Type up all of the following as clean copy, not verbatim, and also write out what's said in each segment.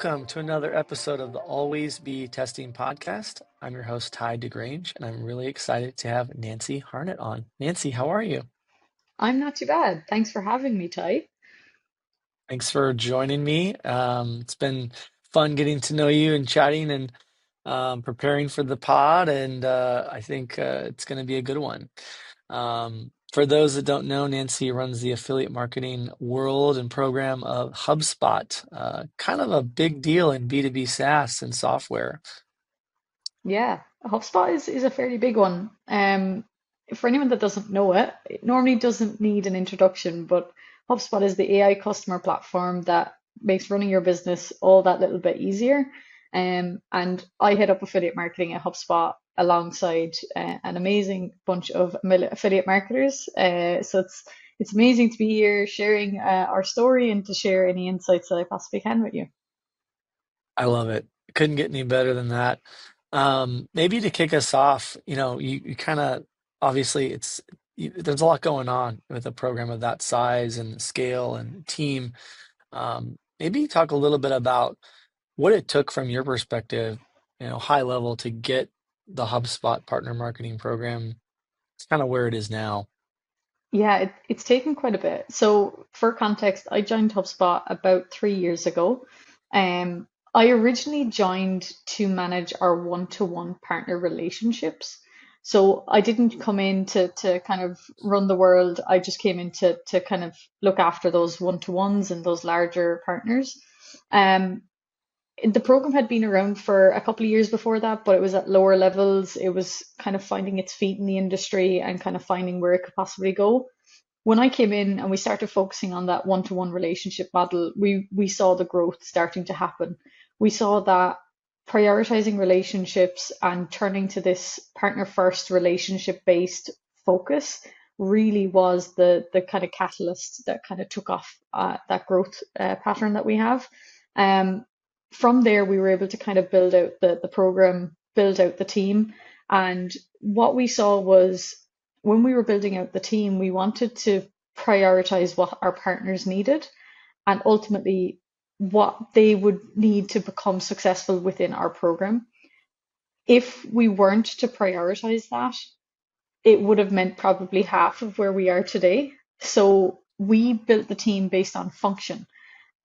Welcome to another episode of the Always Be Testing podcast. I'm your host, DeGrange, and I'm really excited to have Nancy Harnett on. Nancy, how are you? I'm not too bad. Thanks for having me, Ty. Thanks for joining me. It's been fun getting to know you and chatting and preparing for the pod, and I think it's going to be a good one. For those that don't know, Nancy runs the affiliate marketing world and program of HubSpot, kind of a big deal in B2B SaaS and software. Yeah, HubSpot is a fairly big one. For anyone that doesn't know it, it normally doesn't need an introduction, but HubSpot is the AI customer platform that makes running your business all that little bit easier. And I head up affiliate marketing at HubSpot alongside an amazing bunch of affiliate marketers. So it's amazing to be here sharing our story and to share any insights that I possibly can with you. I love it. Couldn't get any better than that. Maybe to kick us off, you kind of obviously there's a lot going on with a program of that size and scale and team. Maybe talk a little bit about what it took from your perspective, high level to get the HubSpot partner marketing program. It's kind of where it is now. Yeah, it's taken quite a bit. So, for context, I joined HubSpot about 3 years ago. I originally joined to manage our one-to-one partner relationships. So, I didn't come in to kind of run the world. I just came in to kind of look after those one-to-ones and those larger partners. Um, the program had been around for a couple of years before that, but it was at lower levels. It was kind of finding its feet in the industry and kind of finding where it could possibly go. When I came in and we started focusing on that one-to-one relationship model, we saw the growth starting to happen. We saw that prioritizing relationships and turning to this partner first relationship based focus really was the kind of catalyst that kind of took off that growth pattern that we have. Um, from there, we were able to kind of build out the program, build out the team. And what we saw was when we were building out the team, we wanted to prioritize what our partners needed and ultimately what they would need to become successful within our program. If we weren't to prioritize that, it would have meant probably half of where we are today. So we built the team based on function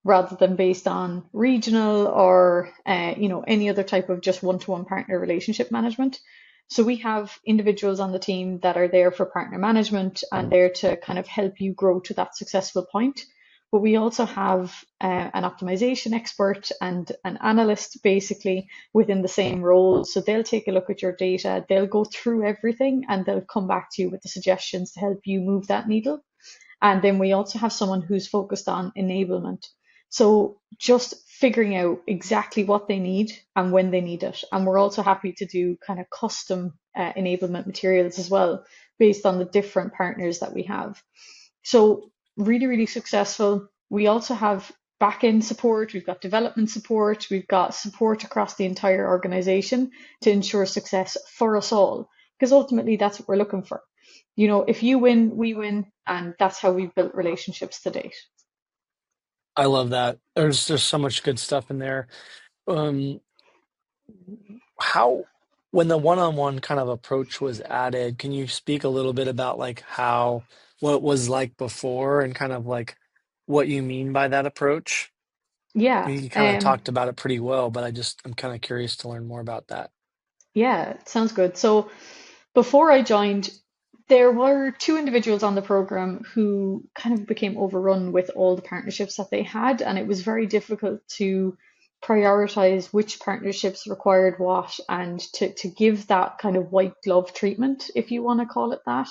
rather than based on regional or any other type of just one-to-one partner relationship management. So we have individuals on the team that are there for partner management and there to kind of help you grow to that successful point. But we also have an optimization expert and an analyst basically within the same role. So they'll take a look at your data, they'll go through everything, and they'll come back to you with the suggestions to help you move that needle. And then we also have someone who's focused on enablement. So just figuring out exactly what they need and when they need it. And we're also happy to do kind of custom enablement materials as well, based on the different partners that we have. So really, really successful. We also have back-end support, we've got development support, we've got support across the entire organization to ensure success for us all. Because ultimately that's what we're looking for. If you win, we win, and that's how we've built relationships to date. I love that. There's so much good stuff in there. Um, how when the one-on-one kind of approach was added, can you speak a little bit about like how what it was like before and kind of like what you mean by that approach? Yeah, You kind of talked about it pretty well, but I'm kind of curious to learn more about that. yeah, it sounds good. So before I joined, there were two individuals on the program who kind of became overrun with all the partnerships that they had, and it was very difficult to prioritize which partnerships required what and to give that kind of white glove treatment, if you want to call it that.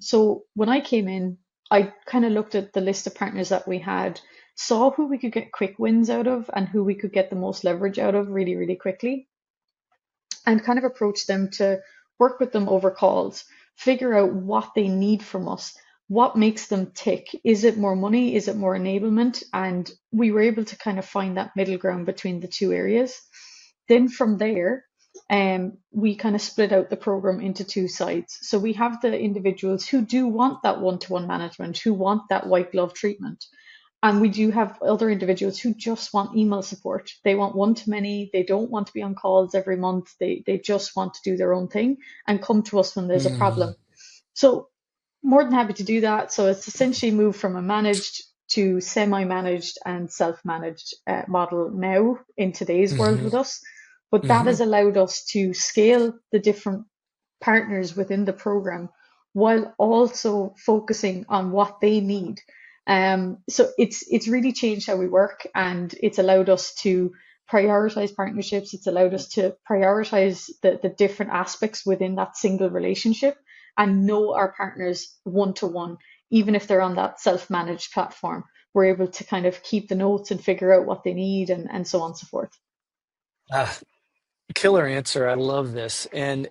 So when I came in, I kind of looked at the list of partners that we had, saw who we could get quick wins out of and who we could get the most leverage out of really, really quickly and kind of approach them to work with them over calls, figure out what they need from us, what makes them tick. Is it more money? Is it more enablement? And we were able to kind of find that middle ground between the two areas. Then from there, we kind of split out the program into two sides. So we have the individuals who do want that one-to-one management, who want that white glove treatment. And we do have other individuals who just want email support. They want one to many. They don't want to be on calls every month. They just want to do their own thing and come to us when there's a Mm, problem. So more than happy to do that. So it's essentially moved from a managed to semi-managed and self-managed model now in today's world hmm with us. But that hmm has allowed us to scale the different partners within the program while also focusing on what they need. So it's really changed how we work, and it's allowed us to prioritize partnerships. It's allowed us to prioritize the different aspects within that single relationship and know our partners one to one, even if they're on that self-managed platform. We're able to kind of keep the notes and figure out what they need and so on and so forth. Ah, killer answer. I love this. And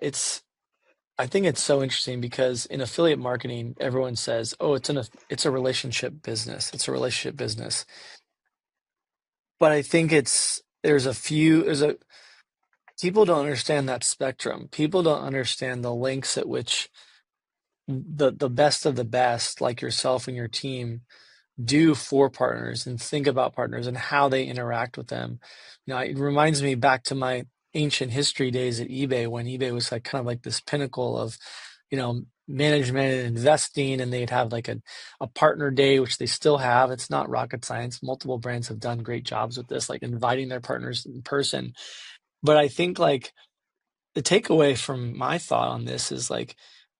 I think it's so interesting because in affiliate marketing, everyone says, "Oh, it's a relationship business. It's a relationship business." But I think there's a people don't understand that spectrum. People don't understand the lengths at which the best of the best, like yourself and your team, do for partners and think about partners and how they interact with them. It reminds me back to my ancient history days at eBay when eBay was like kind of like this pinnacle of, management and investing, and they'd have like a partner day, which they still have. It's not rocket science. Multiple brands have done great jobs with this, like inviting their partners in person. But I think like the takeaway from my thought on this is like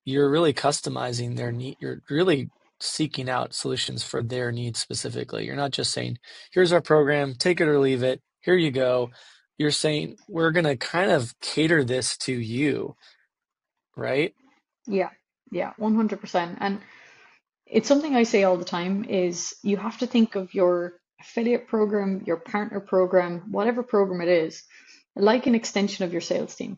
you're really customizing their need. You're really seeking out solutions for their needs specifically. You're not just saying, here's our program, take it or leave it. Here you go. You're saying we're going to kind of cater this to you, right? Yeah, yeah, 100%. And it's something I say all the time is you have to think of your affiliate program, your partner program, whatever program it is, like an extension of your sales team.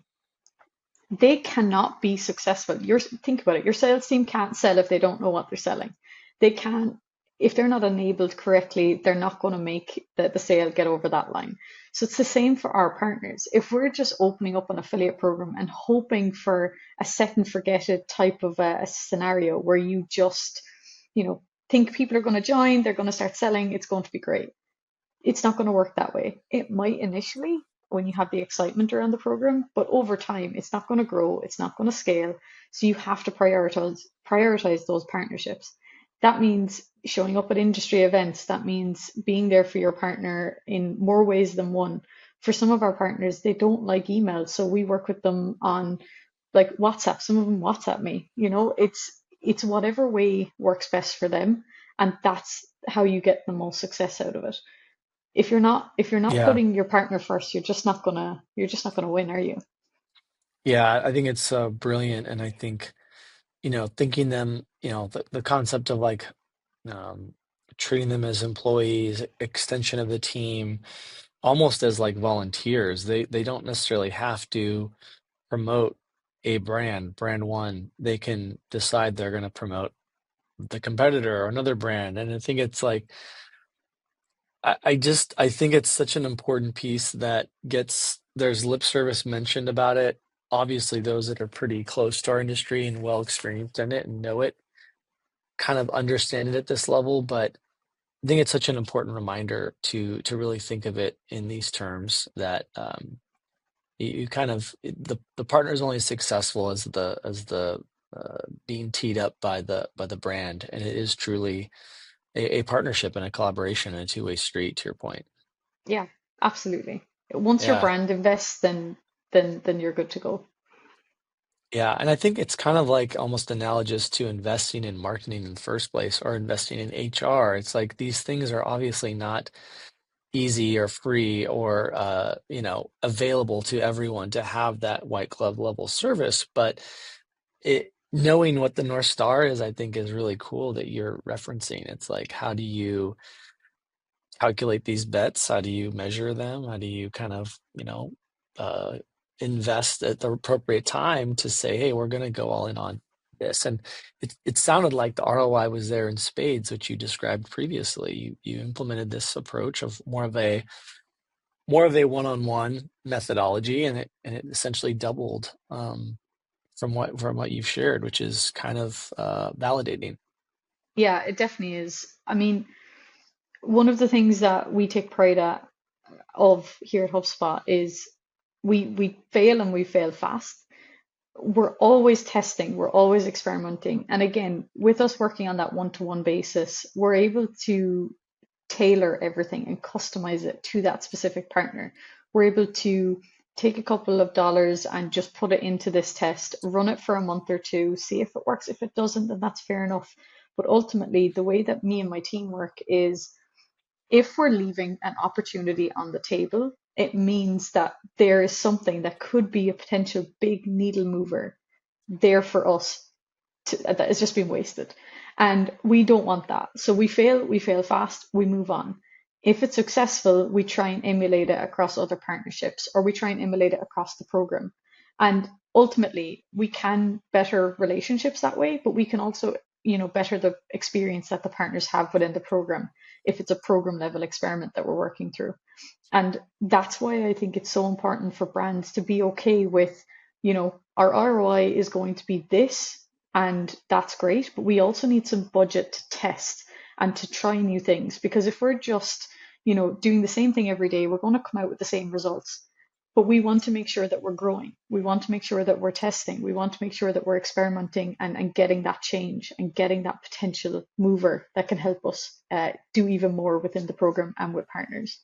They cannot be successful. Think about it. Your sales team can't sell if they don't know what they're selling. They can't, if they're not enabled correctly, they're not going to make the sale get over that line. So it's the same for our partners. If we're just opening up an affiliate program and hoping for a set and forget it type of a scenario where you just, you know, think people are going to join, they're going to start selling, it's going to be great. It's not going to work that way. It might initially when you have the excitement around the program, but over time it's not going to grow, it's not going to scale. So you have to prioritize those partnerships. That means showing up at industry events. That means being there for your partner in more ways than one. For some of our partners, they don't like email, so we work with them on like WhatsApp. Some of them WhatsApp me. It's whatever way works best for them, and that's how you get the most success out of it. If you're not Yeah. putting your partner first, you're just not gonna win, are you? Yeah. I think it's brilliant. And I think, thinking them, the concept of like um, treating them as employees, extension of the team, almost as like volunteers. They don't necessarily have to promote a brand one. They can decide they're going to promote the competitor or another brand. And I think it's like I think it's such an important piece that gets there's lip service mentioned about it. Obviously, those that are pretty close to our industry and well experienced in it and know it kind of understand it at this level, but I think it's such an important reminder to really think of it in these terms that you kind of the partner is only as successful as the being teed up by the brand, and it is truly a partnership and a collaboration and a two-way street. To your point, Yeah, absolutely. Once your yeah, brand invests, then you're good to go. yeah, and I think it's kind of like almost analogous to investing in marketing in the first place or investing in HR. It's like these things are obviously not easy or free or available to everyone to have that white glove level service, but knowing what the North Star is, I think is really cool that you're referencing. It's like, how do you calculate these bets? How do you measure them? How do you kind of, uh, invest at the appropriate time to say, hey, we're going to go all in on this? And it sounded like the ROI was there in spades, which you described previously. You implemented this approach of more of a one-on-one methodology, and it essentially doubled from what you've shared, which is kind of validating. Yeah, it definitely is. I mean, one of the things that we take pride of here at HubSpot is we fail and we fail fast. We're always testing, we're always experimenting. And again, with us working on that one-to-one basis, we're able to tailor everything and customize it to that specific partner. We're able to take a couple of dollars and just put it into this test, run it for a month or two, see if it works. If it doesn't, then that's fair enough. But ultimately, the way that me and my team work is if we're leaving an opportunity on the table, it means that there is something that could be a potential big needle mover there for us that is just being wasted. And we don't want that. So we fail fast, we move on. If it's successful, we try and emulate it across other partnerships or we try and emulate it across the program. And ultimately, we can better relationships that way, but we can also, better the experience that the partners have within the program if it's a program level experiment that we're working through. And that's why I think it's so important for brands to be okay with, our ROI is going to be this, and that's great, but we also need some budget to test and to try new things. Because if we're just, doing the same thing every day, we're going to come out with the same results. But we want to make sure that we're growing. We want to make sure that we're testing. We want to make sure that we're experimenting and getting that change and getting that potential mover that can help us do even more within the program and with partners.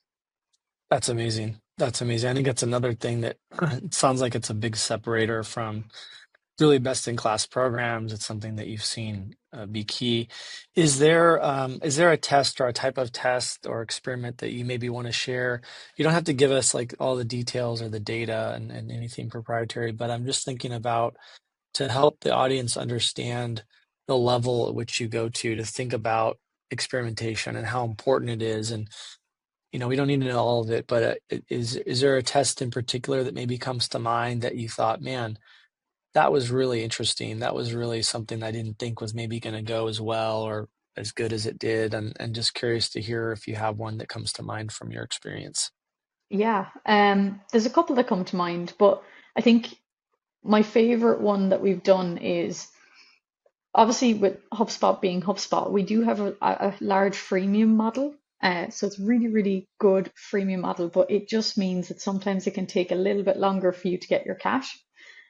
That's amazing. That's amazing. I think that's another thing that it sounds like it's a big separator from really best in class programs. It's something that you've seen be key. Is there a test or a type of test or experiment that you maybe want to share? You don't have to give us like all the details or the data and anything proprietary, but I'm just thinking about to help the audience understand the level at which you go to think about experimentation and how important it is. And we don't need to know all of it, but is there a test in particular that maybe comes to mind that you thought, man, that was really interesting. That was really something I didn't think was maybe going to go as well or as good as it did. And just curious to hear if you have one that comes to mind from your experience. Yeah, there's a couple that come to mind, but I think my favorite one that we've done is obviously with HubSpot being HubSpot, we do have a large freemium model. So it's really, really good freemium model, but it just means that sometimes it can take a little bit longer for you to get your cash.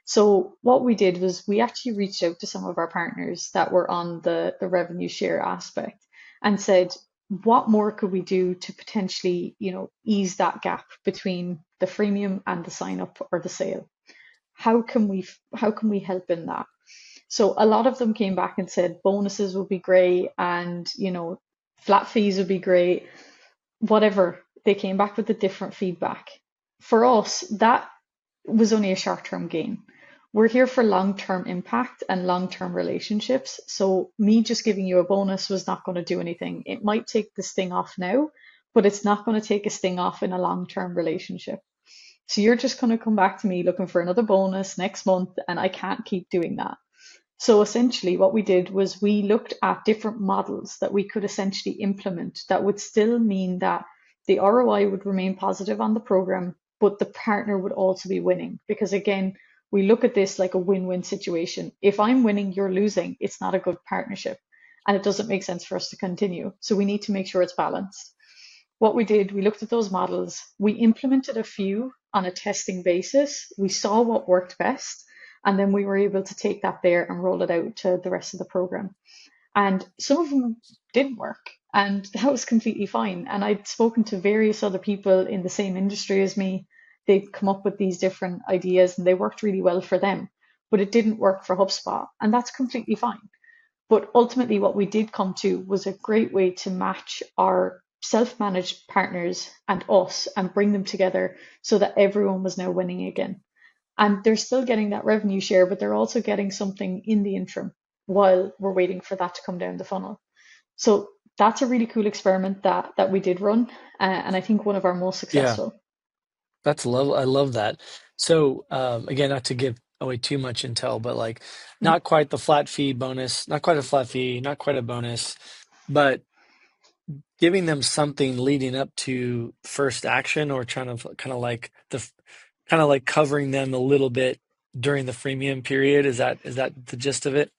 So what we did was we actually reached out to some of our partners that were on the revenue share aspect and said, what more could we do to potentially, ease that gap between the freemium and the sign up or the sale? How can we help in that? So a lot of them came back and said bonuses would be great and, flat fees would be great, whatever. They came back with a different feedback. For us, that was only a short-term gain. We're here for long-term impact and long-term relationships. So me just giving you a bonus was not going to do anything. It might take the sting off now, but it's not going to take a sting off in a long-term relationship. So you're just going to come back to me looking for another bonus next month, and I can't keep doing that. So essentially, what we did was we looked at different models that we could essentially implement that would still mean that the ROI would remain positive on the program, but the partner would also be winning. Because again, we look at this like a win-win situation. If I'm winning, you're losing, it's not a good partnership. And it doesn't make sense for us to continue. So we need to make sure it's balanced. What we did, we looked at those models, we implemented a few on a testing basis, we saw what worked best, and then we were able to take that there and roll it out to the rest of the program. And some of them didn't work, and that was completely fine. And I'd spoken to various other people in the same industry as me. They'd come up with these different ideas and they worked really well for them, but it didn't work for HubSpot, and that's completely fine. But ultimately, what we did come to was a great way to match our self managed partners and us and bring them together so that everyone was now winning again. And they're still getting that revenue share, but they're also getting something in the interim while we're waiting for that to come down the funnel. So that's a really cool experiment that we did run, and I think one of our most Yeah, successful. that's love. I love that. So again, not to give away too much intel, but like Mhm. not quite the flat fee bonus, not quite a flat fee, not quite a bonus, but giving them something leading up to first action or trying to kind of like kind of like covering them a little bit during the freemium period. Is that the gist of it?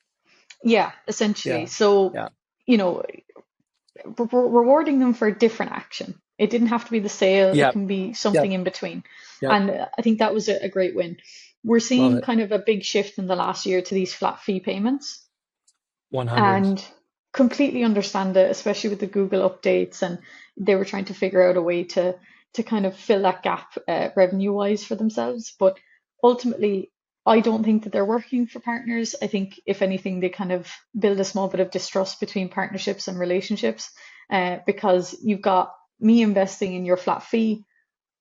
Yeah, essentially. Yeah. So, Yeah. you know, rewarding them for a different action. It didn't have to be the sale, it Yep. can be something Yep. in between. Yep. And I think that was a great win. We're Love seeing it. kind of a big shift in the last year to these flat fee payments, 100. and completely understand it, especially with the Google updates. And they were trying to figure out a way to kind of fill that gap revenue wise for themselves. But ultimately, I don't think that they're working for partners. I think if anything, they kind of build a small bit of distrust between partnerships and relationships, because you've got me investing in your flat fee.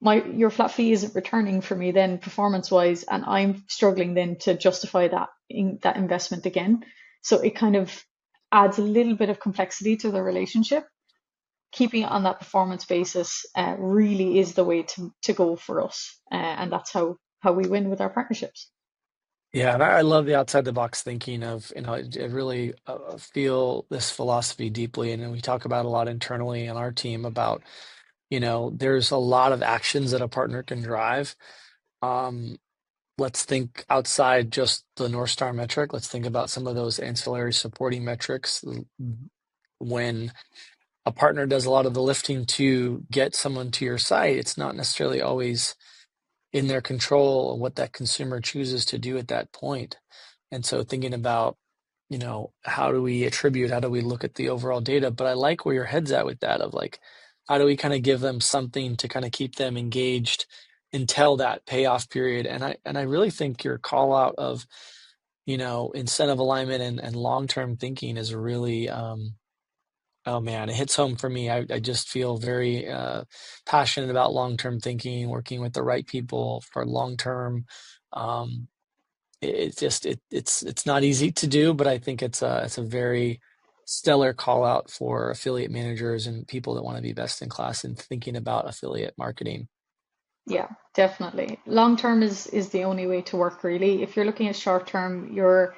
Your flat fee isn't returning for me then performance wise, and I'm struggling then to justify that investment again. So it kind of adds a little bit of complexity to the relationship. Keeping it on that performance basis really is the way to go for us, and that's how we win with our partnerships. Yeah, and I love the outside the box thinking of, I really feel this philosophy deeply. And then we talk about a lot internally in our team about, there's a lot of actions that a partner can drive. Um, let's think outside just the North Star metric. Let's think about some of those ancillary supporting metrics. When a partner does a lot of the lifting to get someone to your site, it's not necessarily always in their control of what that consumer chooses to do at that point. And so thinking about, how do we attribute, how do we look at the overall data? But I like where your head's at with that of like, how do we kind of give them something to kind of keep them engaged until that payoff period? And I really think your call out of, incentive alignment and long-term thinking is really oh man, it hits home for me. I just feel very passionate about long-term thinking, working with the right people for long-term. Um, it's just it's not easy to do, but I think it's a very stellar call out for affiliate managers and people that want to be best in class in thinking about affiliate marketing. Yeah, definitely. Long term is the only way to work really. If you're looking at short term, you're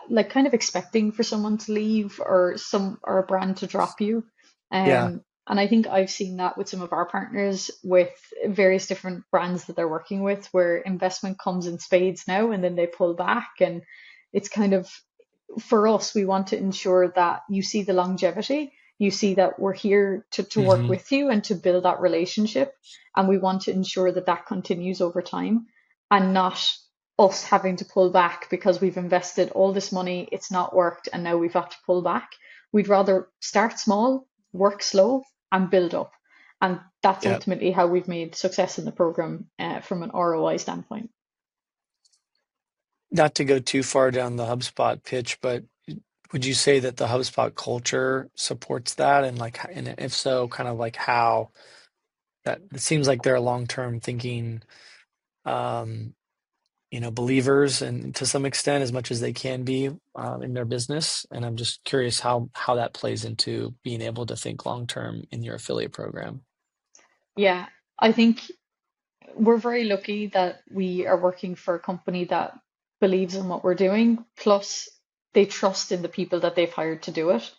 like kind of expecting for someone to leave or a brand to drop you. Yeah. And I think I've seen that with some of our partners with various different brands that they're working with, where investment comes in spades now and then they pull back. And it's kind of, for us, we want to ensure that you see the longevity, you see that we're here to work Hmm. with you and to build that relationship. And we want to ensure that that continues over time, and not us having to pull back because we've invested all this money, it's not worked, and now we've got to pull back. We'd rather start small, work slow, and build up. And that's Yeah. ultimately how we've made success in the program from an ROI standpoint. Not to go too far down the HubSpot pitch, but would you say that the HubSpot culture supports that? And like, and if so, kind of like how that it seems like they're long-term thinking, um, believers and to some extent as much as they can be in their business. And I'm just curious how that plays into being able to think long-term in your affiliate program. Yeah, I think we're very lucky that we are working for a company that believes in what we're doing, plus they trust in the people that they've hired to do it.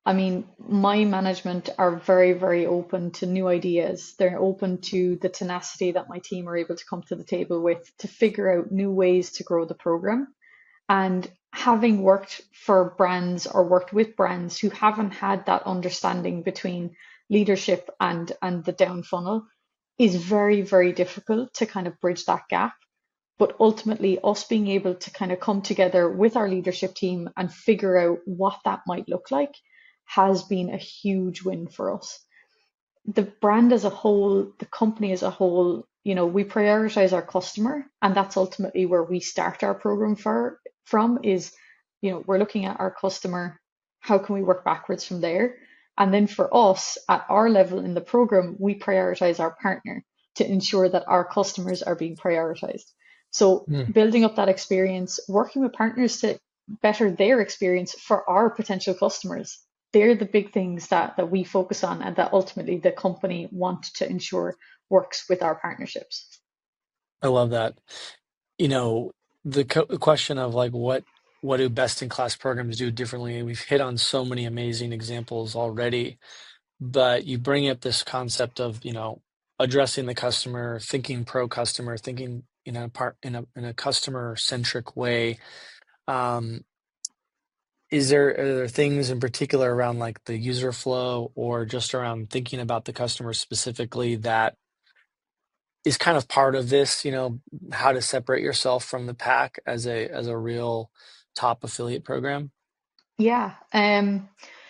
I mean, my management are very, very open to new ideas. They're open to the tenacity that my team are able to come to the table with to figure out new ways to grow the program. And having worked for brands or worked with brands who haven't had that understanding between leadership and the down funnel is very, very difficult to kind of bridge that gap. But ultimately, us being able to kind of come together with our leadership team and figure out what that might look like has been a huge win for us. The brand as a whole, the company as a whole, we prioritize our customer, and that's ultimately where we start our program from is, we're looking at our customer, how can we work backwards from there? And then for us at our level in the program, we prioritize our partner to ensure that our customers are being prioritized. So Hmm. building up that experience, working with partners to better their experience for our potential customers, they're the big things that we focus on and that ultimately the company want to ensure works with our partnerships. I love that. You know, the question of like what do best in class programs do differently? We've hit on so many amazing examples already, but you bring up this concept of, addressing the customer, thinking pro customer, thinking in a customer centric way. Um, are there things in particular around like the user flow or just around thinking about the customer specifically that is kind of part of this, how to separate yourself from the pack as a real top affiliate program? Yeah.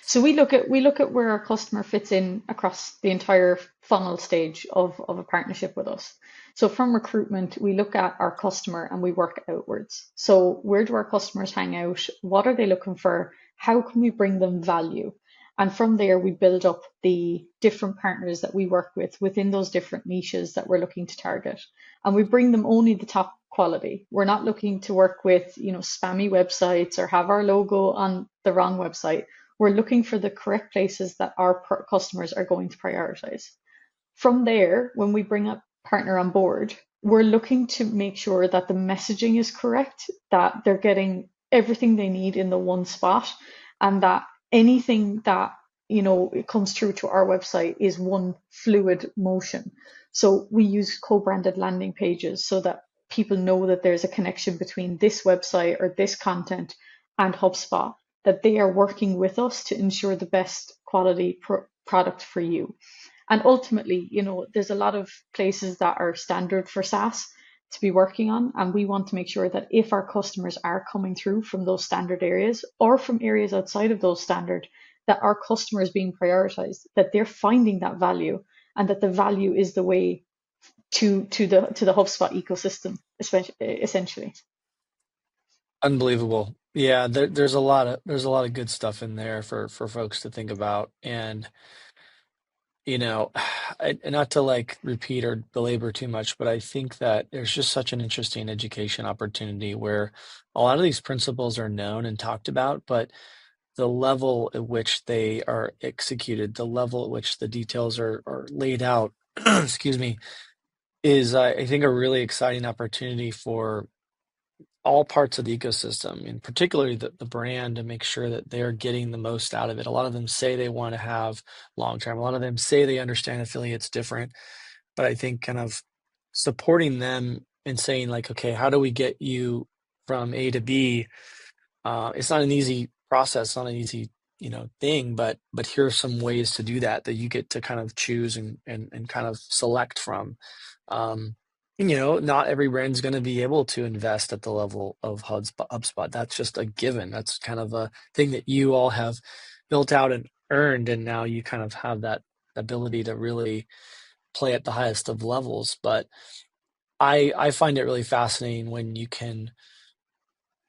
So we look at where our customer fits in across the entire funnel stage of a partnership with us. So from recruitment, we look at our customer and we work outwards. So where do our customers hang out? What are they looking for? How can we bring them value? And from there, we build up the different partners that we work with within those different niches that we're looking to target. And we bring them only the top quality. We're not looking to work with, spammy websites or have our logo on the wrong website. We're looking for the correct places that our customers are going to prioritize. From there, when we bring a partner on board, we're looking to make sure that the messaging is correct, that they're getting everything they need in the one spot, and that anything that it comes through to our website is one fluid motion. So we use co-branded landing pages so that people know that there's a connection between this website or this content and HubSpot, that they are working with us to ensure the best quality product for you. And ultimately, there's a lot of places that are standard for SaaS to be working on. And we want to make sure that if our customers are coming through from those standard areas or from areas outside of those standard, that our customers being prioritized, that they're finding that value and that the value is the way to the HubSpot ecosystem, essentially. Unbelievable. Yeah, there's a lot of good stuff in there for folks to think about. And you know, and not to like repeat or belabor too much, but I think that there's just such an interesting education opportunity where a lot of these principles are known and talked about, but the level at which they are executed, the level at which the details are laid out, excuse me, is I think a really exciting opportunity for all parts of the ecosystem, and particularly the brand, to make sure that they're getting the most out of it. A lot of them say they want to have long term. A lot of them say they understand affiliates different, but I think kind of supporting them and saying like, okay, how do we get you from A to B? It's not an easy process, not an easy thing, but here are some ways to do that that you get to kind of choose and kind of select from. Um, not every brand's going to be able to invest at the level of HubSpot. That's just a given. That's kind of a thing that you all have built out and earned, and now you kind of have that ability to really play at the highest of levels. But I find it really fascinating when you can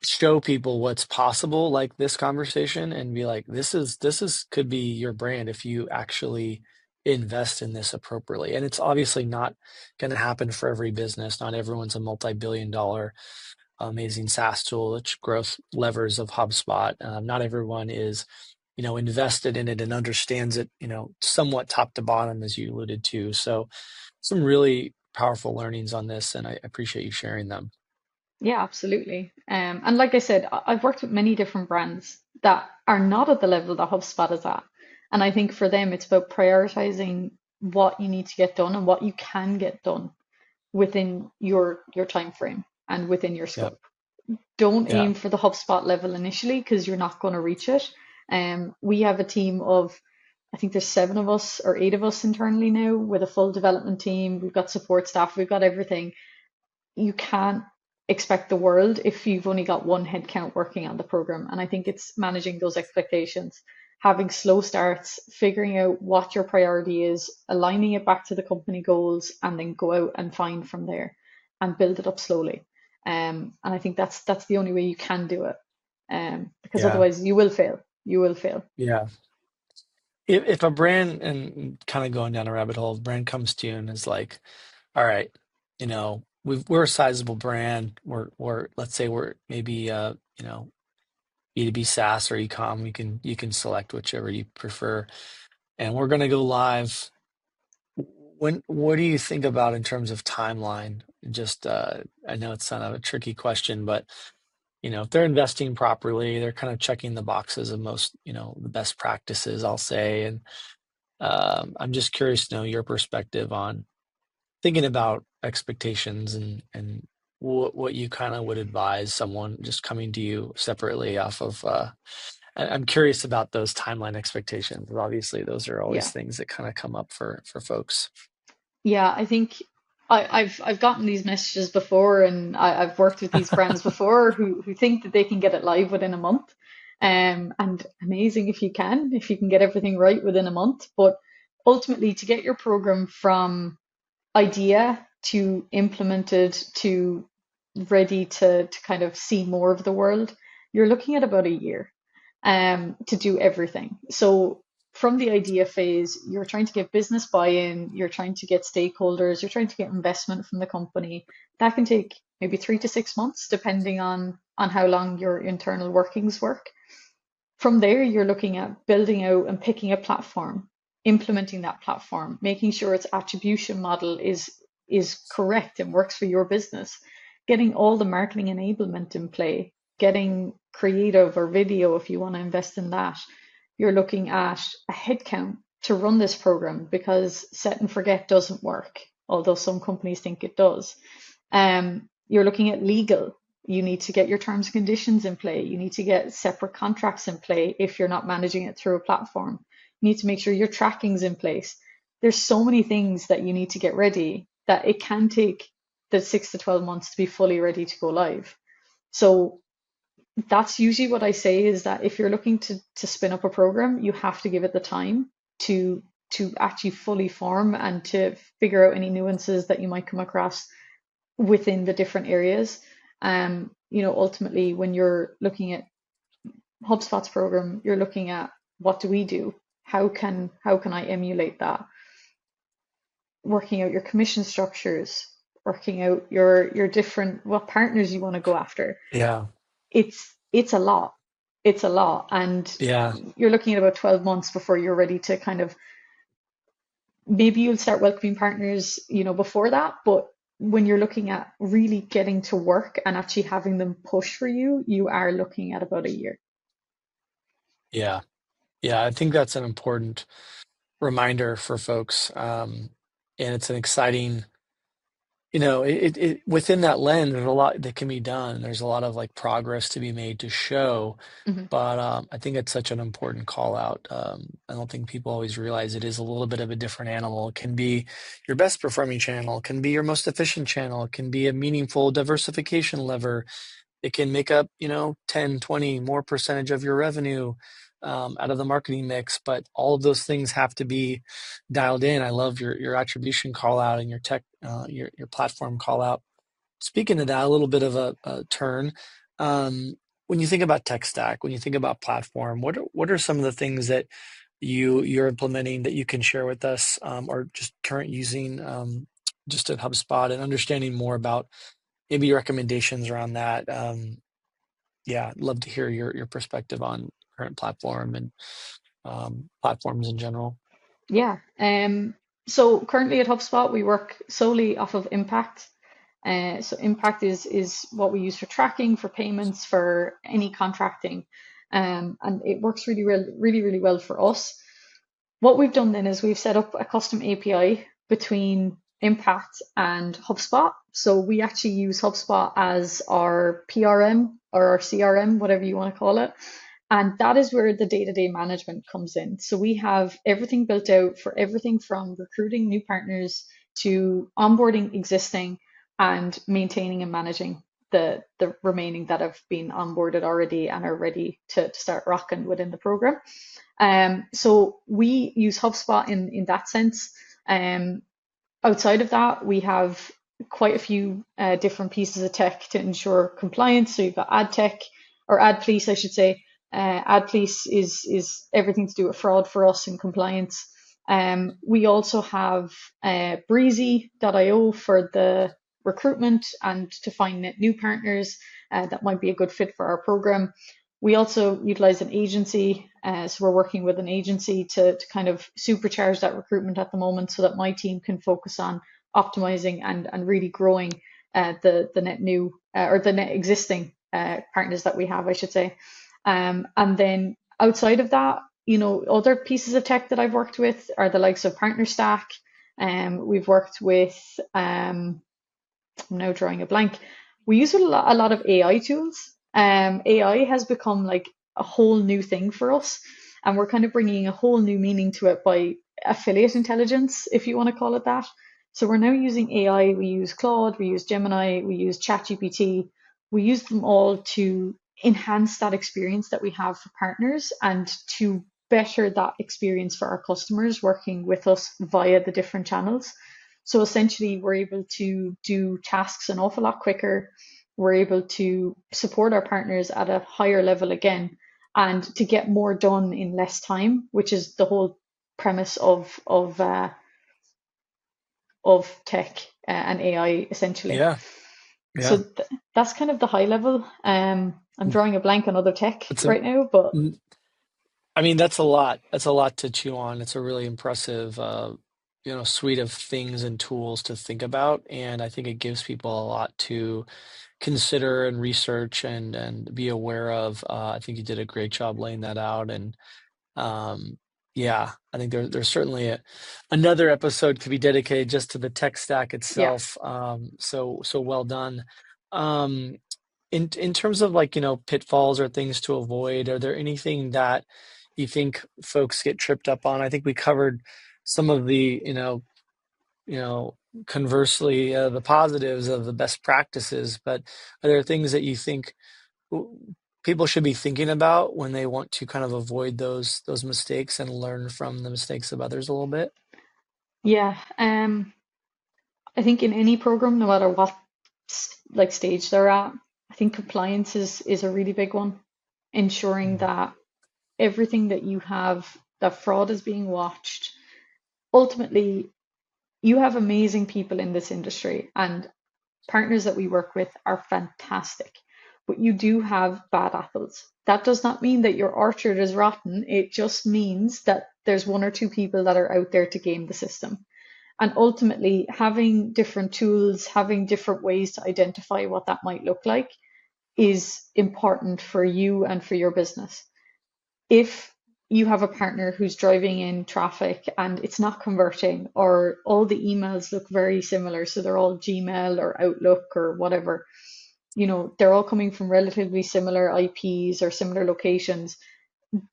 show people what's possible, like this conversation, and be like, this is could be your brand if you actually invest in this appropriately. And it's obviously not going to happen for every business. Not everyone's a multi-billion dollar amazing SaaS tool. It's growth levers of HubSpot. Not everyone is invested in it and understands it somewhat top to bottom, as you alluded to. So some really powerful learnings on this, and I appreciate you sharing them. Yeah, absolutely. And like I said, I've worked with many different brands that are not at the level that HubSpot is at. And I think for them, it's about prioritizing what you need to get done and what you can get done within your time frame and within your Yeah. scope. Don't Yeah. aim for the HubSpot level initially because you're not going to reach it. We have a team of, I think there's 7 of us or 8 of us internally now with a full development team. We've got support staff, we've got everything. You can't expect the world if you've only got one headcount working on the program. And I think it's managing those expectations, having slow starts, figuring out what your priority is, aligning it back to the company goals, and then go out and find from there and build it up slowly. And I think that's the only way you can do it. Because Yeah. otherwise you will fail. You will fail. Yeah. If a brand, and kind of going down a rabbit hole, if a brand comes to you and is like, all right, we're a sizable brand. We're let's say we're maybe B2B SaaS or e-com. You can select whichever you prefer. And we're gonna go live. What do you think about in terms of timeline? Just I know it's kind of a tricky question, but if they're investing properly, they're kind of checking the boxes of most, the best practices, I'll say. And I'm just curious to know your perspective on thinking about expectations and what you kind of would advise someone just coming to you separately off of I'm curious about those timeline expectations. Obviously, those are always Yeah. things that kind of come up for folks. Yeah, I think I've gotten these messages before, and I've worked with these brands before who think that they can get it live within a month. And amazing if you can get everything right within a month. But ultimately, to get your program from idea to implemented to ready to kind of see more of the world, you're looking at about a year to do everything. So from the idea phase, you're trying to get business buy-in, you're trying to get stakeholders, you're trying to get investment from the company. That can take maybe 3 to 6 months, depending on how long your internal workings work. From there, you're looking at building out and picking a platform, implementing that platform, making sure its attribution model is correct and works for your business, getting all the marketing enablement in play, getting creative or video if you want to invest in that. You're looking at a headcount to run this program because set and forget doesn't work, although some companies think it does. You're looking at legal. You need to get your terms and conditions in play. You need to get separate contracts in play if you're not managing it through a platform. You need to make sure your tracking's in place. There's so many things that you need to get ready that it can take the 6 to 12 months to be fully ready to go live. So that's usually what I say is that if you're looking to spin up a program, you have to give it the time to to actually fully form and to figure out any nuances that you might come across within the different areas. Ultimately, when you're looking at HubSpot's program, you're looking at what do we do? How can I emulate that? Working out your commission structures, working out your different what partners you want to go after. Yeah, It's a lot. It's a lot, and yeah, you're looking at about 12 months before you're ready to kind of maybe you'll start welcoming partners, before that, but when you're looking at really getting to work and actually having them push for you, you are looking at about a year. yeah, yeah. I think that's an important reminder for folks, and it's an exciting. Within that lens, there's a lot that can be done. There's a lot of like progress to be made to show, Mhm. but I think it's such an important call out. I don't think people always realize it is a little bit of a different animal. It can be your best performing channel, it can be your most efficient channel, it can be a meaningful diversification lever. It can make up, 10, 20 more percentage of your revenue out of the marketing mix, but all of those things have to be dialed in. I love your attribution call out and your tech, your platform call out. Speaking of that, a little bit of a turn. Um, when you think about tech stack, when you think about platform, what are some of the things that you're implementing that you can share with us, or just current using, just at HubSpot, and understanding more about maybe recommendations around that. Yeah, I'd love to hear your perspective on current platform and platforms in general. Yeah. So currently at HubSpot, we work solely off of Impact. So Impact is what we use for tracking, for payments, for any contracting, and it works really well, really, really well for us. What we've done then is we've set up a custom API between Impact and HubSpot. So we actually use HubSpot as our PRM or our CRM, whatever you want to call it. And that is where the day-to-day management comes in. So we have everything built out for everything from recruiting new partners to onboarding existing and maintaining and managing the remaining that have been onboarded already and are ready to start rocking within the program. So we use HubSpot in that sense. Um, Outside of that, we have quite a few different pieces of tech to ensure compliance. So you've got ad tech or ad police, I should say. Ad police is everything to do with fraud for us and compliance. We also have breezy.io for the recruitment and to find net new partners that might be a good fit for our program. We also utilize an agency, so we're working with an agency to kind of supercharge that recruitment at the moment so that my team can focus on optimizing and really growing the net new or the net existing partners that we have, I should say. And then outside of that, other pieces of tech that I've worked with are the likes of Partner Stack. We've worked with, I'm now drawing a blank. We use a lot of AI tools. AI has become like a whole new thing for us. And we're kind of bringing a whole new meaning to it by affiliate intelligence, if you want to call it that. So we're now using AI. We use Claude, we use Gemini, we use ChatGPT. We use them all to enhance that experience that we have for partners and to better that experience for our customers working with us via the different channels. So essentially, we're able to do tasks an awful lot quicker. We're able to support our partners at a higher level again and to get more done in less time, which is the whole premise of tech and AI essentially. Yeah. So Yeah. that's kind of the high level. I'm drawing a blank on other tech It's a, right now, but I mean, that's a lot. That's a lot to chew on. It's a really impressive, suite of things and tools to think about. And I think it gives people a lot to consider and research and be aware of. I think you did a great job laying that out. And um, yeah, I think there's certainly another episode could be dedicated just to the tech stack yeah. itself. So well done. Um, in terms of like, pitfalls or things to avoid, are there anything that you think folks get tripped up on? I think we covered some of the, you know, conversely, the positives of the best practices, but are there things that you think people should be thinking about when they want to kind of avoid those mistakes and learn from the mistakes of others a little bit? Yeah. I think in any program, no matter what like stage they're at, I think compliance is a really big one. Ensuring Mhm. that everything that you have, that fraud is being watched. Ultimately, you have amazing people in this industry, and partners that we work with are fantastic, but you do have bad apples. That does not mean that your orchard is rotten. It just means that there's one or two people that are out there to game the system. And ultimately, having different tools, having different ways to identify what that might look like is important for you and for your business. If you have a partner who's driving in traffic and it's not converting, or all the emails look very similar, so they're all Gmail or Outlook or whatever, they're all coming from relatively similar IPs or similar locations,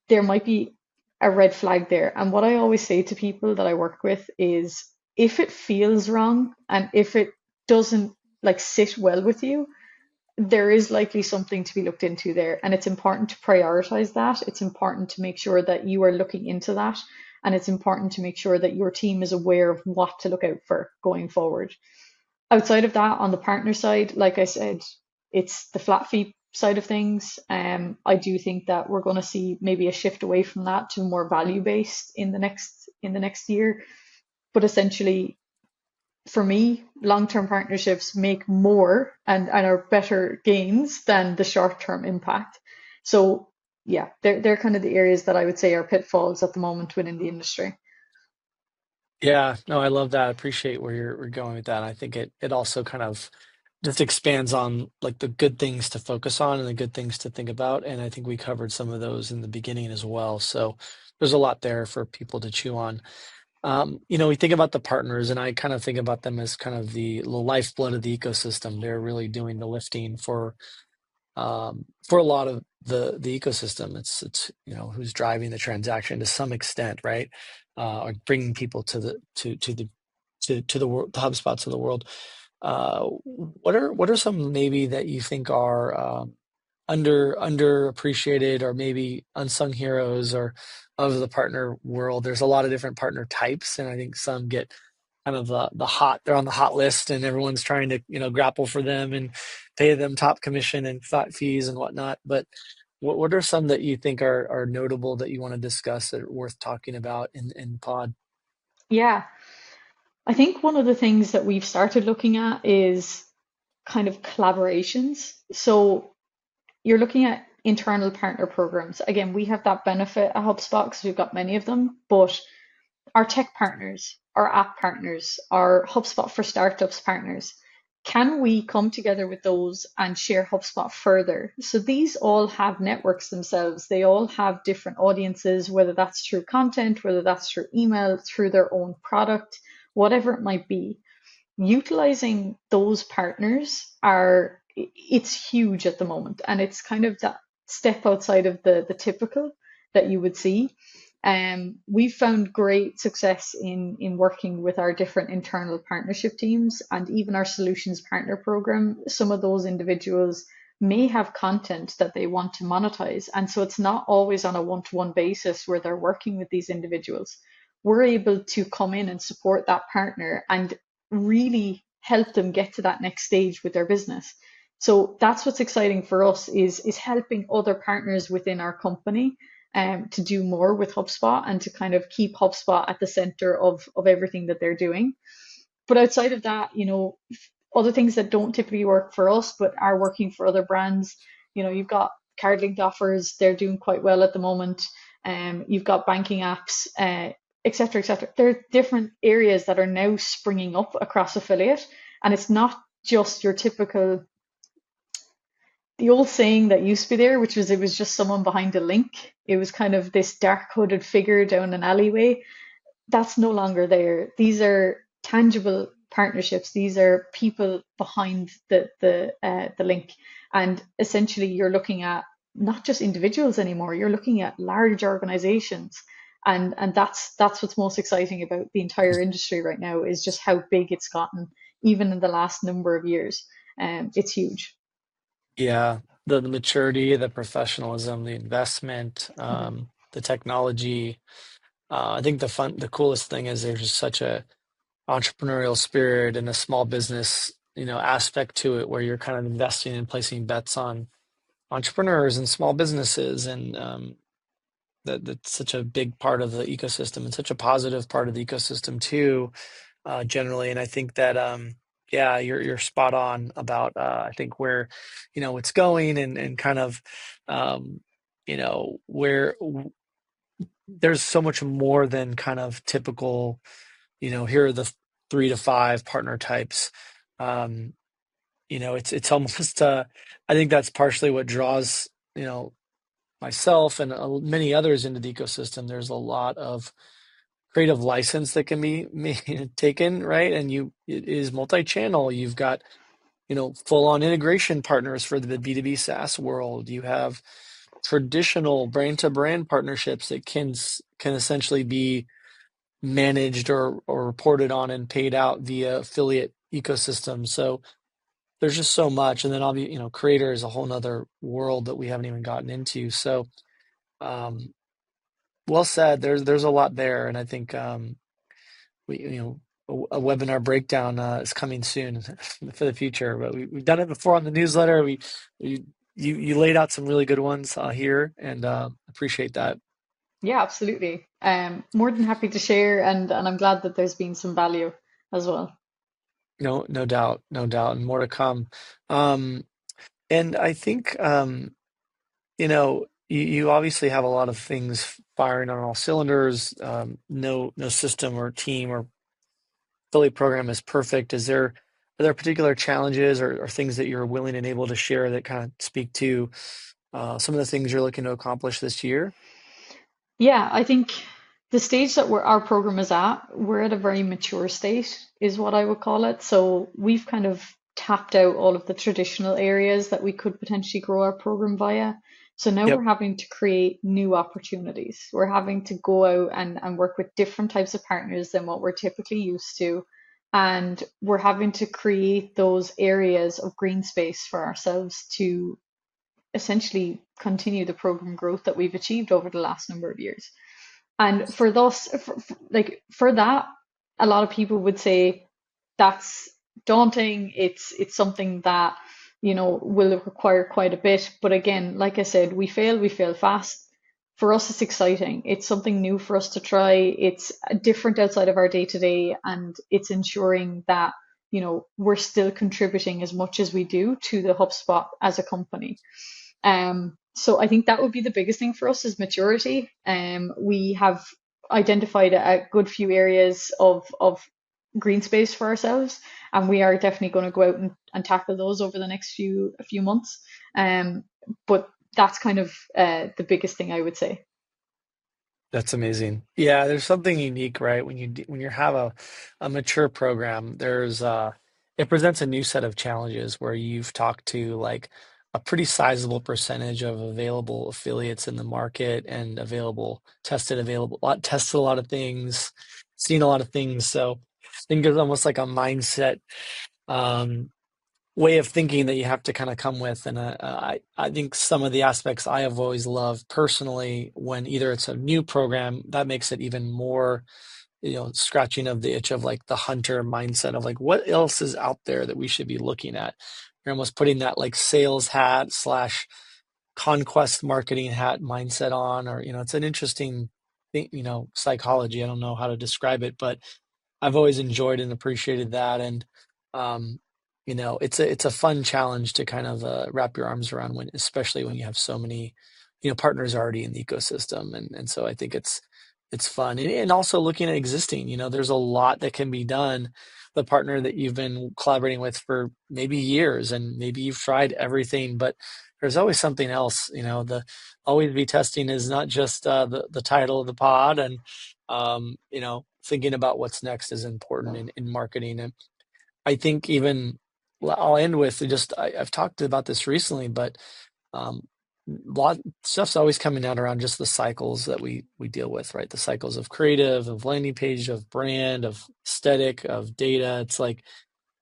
there might be a red flag there. And what I always say to people that I work with is if it feels wrong and if it doesn't like sit well with you, there is likely something to be looked into there. And it's important to prioritize that. It's important to make sure that you are looking into that. And it's important to make sure that your team is aware of what to look out for going forward. Outside of that, on the partner side, like I said, it's the flat fee side of things. I do think that we're going to see maybe a shift away from that to more value based in the next year. But essentially, for me, long-term partnerships make more and are better gains than the short-term impact. So yeah, they're kind of the areas that I would say are pitfalls at the moment within the industry. Yeah, no, I love that. I appreciate where we're going with that. I think it also kind of just expands on like the good things to focus on and the good things to think about. And I think we covered some of those in the beginning as well. So there's a lot there for people to chew on. We think about the partners, and I kind of think about them as kind of the lifeblood of the ecosystem. They're really doing the lifting for a lot of the ecosystem. It's who's driving the transaction to some extent, right? Or bringing people to the world, the HubSpots of the world. What are some maybe that you think are underappreciated or maybe unsung heroes or of the partner world? There's a lot of different partner types, and I think some get kind of they're on the hot list, and everyone's trying to grapple for them and pay them top commission and flat fees and whatnot. But what are some that you think are notable that you want to discuss that are worth talking about in pod? Yeah, I think one of the things that we've started looking at is kind of collaborations. So you're looking at internal partner programs. Again, we have that benefit at HubSpot because we've got many of them, but our tech partners, our app partners, our HubSpot for Startups partners, can we come together with those and share HubSpot further? So these all have networks themselves. They all have different audiences, whether that's through content, whether that's through email, through their own product, whatever it might be. Utilizing those partners it's huge at the moment. And it's kind of step outside of the typical that you would see. We've found great success in working with our different internal partnership teams and even our solutions partner program. Some of those individuals may have content that they want to monetize. And so it's not always on a one-to-one basis where they're working with these individuals. We're able to come in and support that partner and really help them get to that next stage with their business. So that's what's exciting for us is helping other partners within our company to do more with HubSpot and to kind of keep HubSpot at the center of everything that they're doing. But outside of that, other things that don't typically work for us but are working for other brands, you've got card linked offers, they're doing quite well at the moment. You've got banking apps, et cetera, et cetera. There are different areas that are now springing up across affiliate, and it's not just your typical the old saying that used to be there, which was it was just someone behind a link. It was kind of this dark hooded figure down an alleyway. That's no longer there. These are tangible partnerships. These are people behind the link, and essentially you're looking at not just individuals anymore. You're looking at large organizations, and that's what's most exciting about the entire industry right now is just how big it's gotten, even in the last number of years. It's huge. Yeah, the maturity, the professionalism, the investment, Mhm. the technology. I think the coolest thing is there's just such a entrepreneurial spirit and a small business, aspect to it where you're kind of investing and placing bets on entrepreneurs and small businesses, and that's such a big part of the ecosystem and such a positive part of the ecosystem too, generally. And I think that yeah, you're spot on about I think where it's going, and kind of where there's so much more than kind of typical, here are the 3 to 5 partner types. Um, it's almost I think that's partially what draws, myself and many others into the ecosystem. There's a lot of creative license that can be taken, right? And it is multi-channel. You've got, full-on integration partners for the B2B SaaS world. You have traditional brand-to-brand partnerships that can essentially be managed or reported on and paid out via affiliate ecosystem. So there's just so much. And then obviously, creator is a whole nother world that we haven't even gotten into. So um, well said. There's a lot there, and I think we a webinar breakdown is coming soon for the future. But we've done it before on the newsletter. We you laid out some really good ones here, and appreciate that. Yeah, absolutely. More than happy to share, and I'm glad that there's been some value as well. No doubt, no doubt, and more to come. Um, and I think you obviously have a lot of things firing on all cylinders. No system or team or affiliate program is perfect. Are there particular challenges or things that you're willing and able to share that kind of speak to some of the things you're looking to accomplish this year? Yeah, I think the stage that our program is at, we're at a very mature state, is what I would call it. So we've kind of tapped out all of the traditional areas that we could potentially grow our program via. So now Yep. we're having to create new opportunities. We're having to go out and work with different types of partners than what we're typically used to. And we're having to create those areas of green space for ourselves to essentially continue the program growth that we've achieved over the last number of years. And for those, for that, a lot of people would say that's daunting. It's something that, will require quite a bit. But again, like I said, we fail fast. For us, it's exciting. It's something new for us to try. It's different outside of our day to day, and it's ensuring that, we're still contributing as much as we do to the HubSpot as a company. So I think that would be the biggest thing for us is maturity. We have identified a good few areas of green space for ourselves, and we are definitely going to go out and tackle those over the next few months. But that's kind of the biggest thing I would say. That's amazing. Yeah, there's something unique, right? When you have a mature program, it presents a new set of challenges where you've talked to like a pretty sizable percentage of available affiliates in the market and tested a lot of things, seen a lot of things. So I think there's almost like a mindset um, way of thinking that you have to kind of come with. And I think some of the aspects I have always loved personally when either it's a new program that makes it even more, scratching of the itch of like the hunter mindset of like what else is out there that we should be looking at. You're almost putting that like sales hat slash conquest marketing hat mindset on, or it's an interesting thing, psychology. I don't know how to describe it, but I've always enjoyed and appreciated that. And um, it's a fun challenge to kind of wrap your arms around when, especially when you have so many, partners already in the ecosystem. And so I think it's fun. And also looking at existing, there's a lot that can be done. The partner that you've been collaborating with for maybe years, and maybe you've tried everything, but there's always something else. The always be testing is not just the title of the pod, and thinking about what's next is important in marketing. And I think even I'll end with just I've talked about this recently, but um, lot stuff's always coming out around just the cycles that we deal with, right? The cycles of creative, of landing page, of brand, of aesthetic, of data. It's like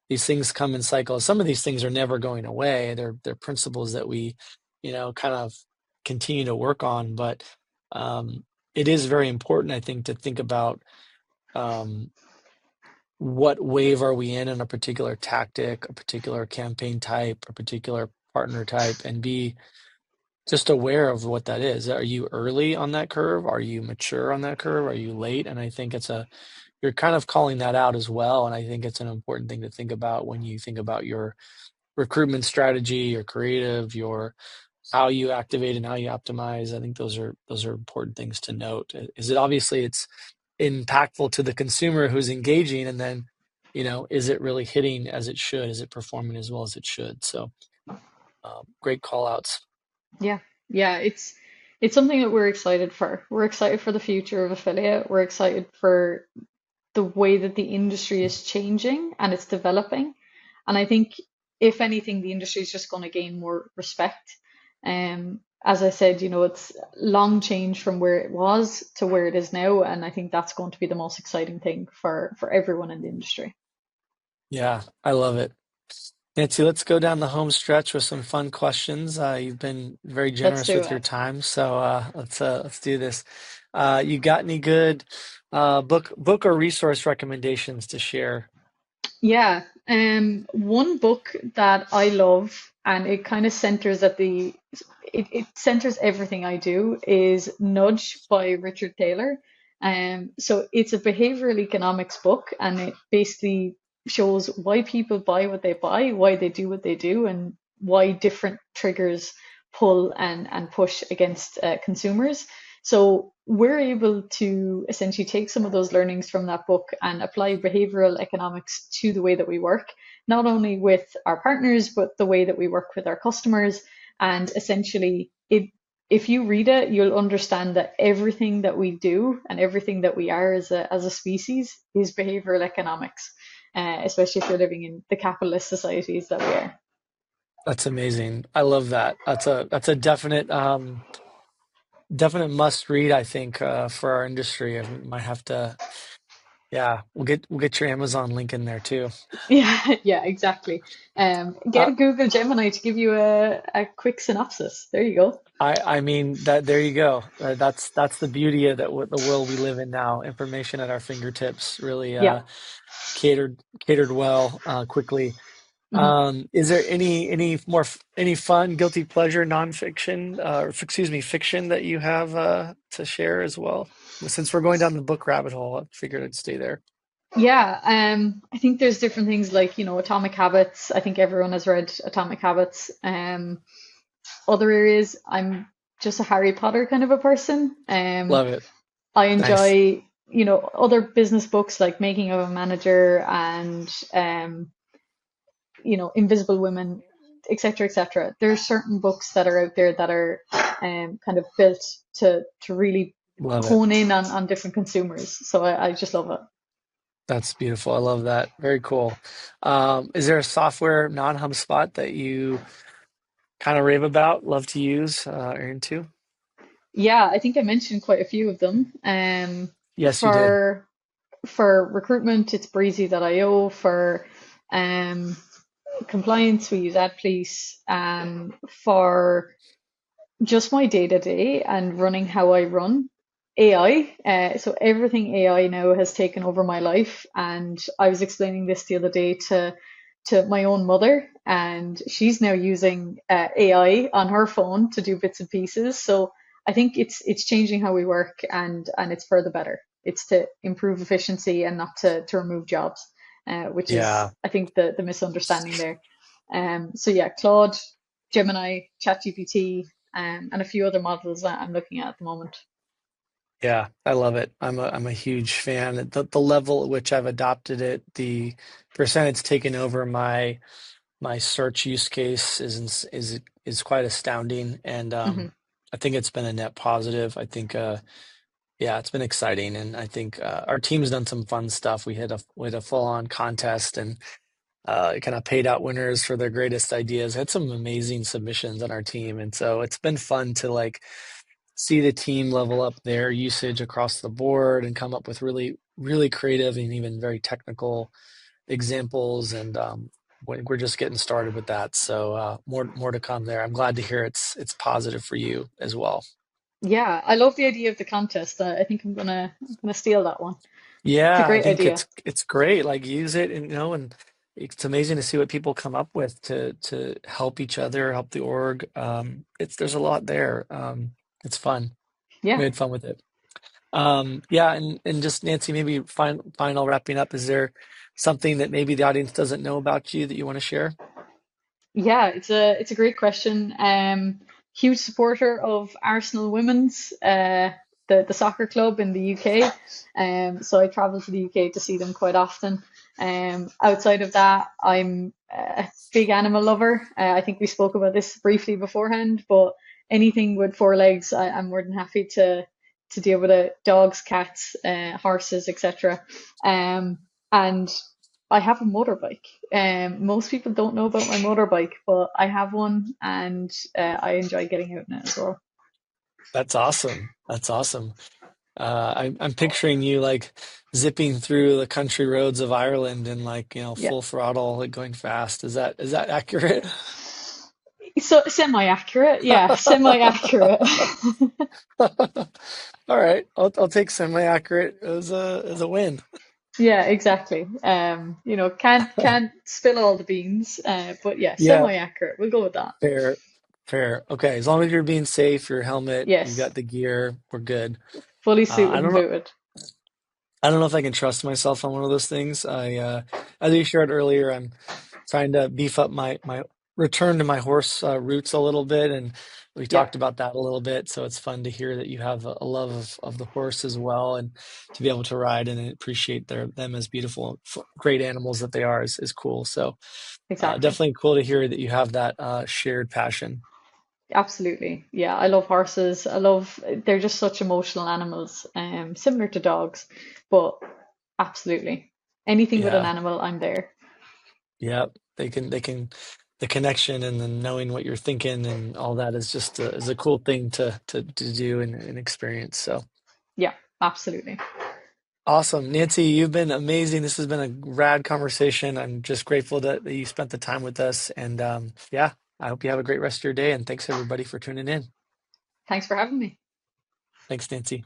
these things come in cycles. Some of these things are never going away. They're principles that we, kind of continue to work on. But um, it is very important, I think, to think about um, what wave are we in a particular tactic, a particular campaign type, a particular partner type, and be just aware of what that is. Are you early on that curve? Are you mature on that curve? Are you late? And I think you're kind of calling that out as well. And I think it's an important thing to think about when you think about your recruitment strategy, your creative, your how you activate and how you optimize. I think those are important things to note. Is it obviously it's impactful to the consumer who's engaging, and then, is it really hitting as it should? Is it performing as well as it should? So great call outs. Yeah, yeah, it's something that we're excited for. We're excited for the future of affiliate. We're excited for the way that the industry is changing and it's developing. And I think if anything, the industry is just going to gain more respect. As I said, it's long change from where it was to where it is now, and I think that's going to be the most exciting thing for everyone in the industry. Yeah, I love it. Nancy, let's go down the home stretch with some fun questions. You've been very Let's generous do with your it. time, so let's do this. You got any good book or resource recommendations to share? Yeah, one book that I love and it kind of centers it centers everything I do is Nudge by Richard Taylor. So it's a behavioral economics book and it basically shows why people buy what they buy, why they do what they do, and why different triggers pull and push against consumers. So we're able to essentially take some of those learnings from that book and apply behavioral economics to the way that we work, not only with our partners, but the way that we work with our customers. And essentially, if you read it, you'll understand that everything that we do and everything that we are as a species is behavioral economics, especially if you're living in the capitalist societies that we are. That's amazing. I love that. That's a definite must read, I think, for our industry. I might have to, yeah, we'll get your Amazon link in there too. Yeah, yeah, exactly. Uh, Get Google Gemini to give you a quick synopsis. There you go. I mean that there you go. That's the beauty of the world we live in now. Information at our fingertips, really Yeah. catered well quickly. Mhm. Is there any fun guilty pleasure nonfiction, excuse me, fiction that you have to share as well? Since we're going down the book rabbit hole, I figured I'd stay there. Yeah, I think there's different things like, Atomic Habits. I think everyone has read Atomic Habits. Other areas, I'm just a Harry Potter kind of a person. Love it. I Nice. enjoy, other business books like Making of a Manager and Invisible Women, etc., etc. There's certain books that are out there that are kind of built to really Love it. hone in on different consumers. So I just love it. That's beautiful. I love that. Very cool. Is there a software non-HubSpot that you kind of rave about, love to use, or into? Yeah, I think I mentioned quite a few of them. Yes, you did. For recruitment, it's breezy.io. For um, compliance, we use AdPolice. For just my day to day and running how I run AI. So everything AI now has taken over my life. And I was explaining this the other day to my own mother, and she's now using AI on her phone to do bits and pieces. So I think it's changing how we work, and it's for the better. It's to improve efficiency and not to remove jobs, which is Yeah, I think the misunderstanding there. So yeah, Claude, Gemini, ChatGPT, and a few other models that I'm looking at the moment. yeah, I love it. I'm a huge fan. The level at which I've adopted it, the percent it's taken over my search use case is quite astounding, and Hmm. I think it's been a net positive. I think yeah, it's been exciting, and I think our team's done some fun stuff. We had a full on contest and kind of paid out winners for their greatest ideas. Had some amazing submissions on our team, and so it's been fun to like see the team level up their usage across the board and come up with really creative and even very technical examples. And we're just getting started with that. So more to come there. I'm glad to hear it's positive for you as well. Yeah, I love the idea of the contest. I think I'm gonna steal that one. It's a Yeah, I great think idea. it's great. Like use it, and and it's amazing to see what people come up with to help each other, help the org. It's there's a lot there. It's fun. We Yeah. had fun with it. Yeah, and just Nancy, maybe final wrapping up. Is there something that maybe the audience doesn't know about you that you want to share? Yeah, it's a great question. Huge supporter of Arsenal Women's, the soccer club in the UK. So I travel to the UK to see them quite often. Outside of that, I'm a big animal lover. I think we spoke about this briefly beforehand, but anything with four legs, I'm more than happy to deal with it. Dogs, cats, horses, etc. And I have a motorbike. Most people don't know about my motorbike, but I have one, and I enjoy getting out in it as well. That's awesome. That's awesome. I'm picturing you like zipping through the country roads of Ireland and like, Yeah. full throttle, like going fast. Is that accurate? So semi-accurate, yeah, semi-accurate. All right. I'll take semi-accurate as a win. Yeah, exactly. Can't spill all the beans, but yeah, Yeah, semi-accurate. We'll go with that. fair, fair. Okay, as long as you're being safe, your helmet, you Yes, got the gear, we're good. fully Uh, I suited don't and know. booted. I don't know if I can trust myself on one of those things. As you shared earlier, I'm trying to beef up my return to my horse roots a little bit, and we Yeah, talked about that a little bit. So it's fun to hear that you have a love of the horse as well, and to be able to ride and appreciate them as beautiful, great animals that they are is cool. So exactly. definitely cool to hear that you have that shared passion. Absolutely. Yeah, I love horses. They're just such emotional animals, similar to dogs, but absolutely. Anything with an Yeah. animal, I'm there. Yeah, they can the connection and then knowing what you're thinking and all that is just is a cool thing to do and experience. So Yeah, absolutely. awesome. Nancy, you've been amazing. This has been a rad conversation. I'm just grateful that you spent the time with us. And yeah, I hope you have a great rest of your day. And thanks everybody for tuning in. Thanks for having me. Thanks, Nancy.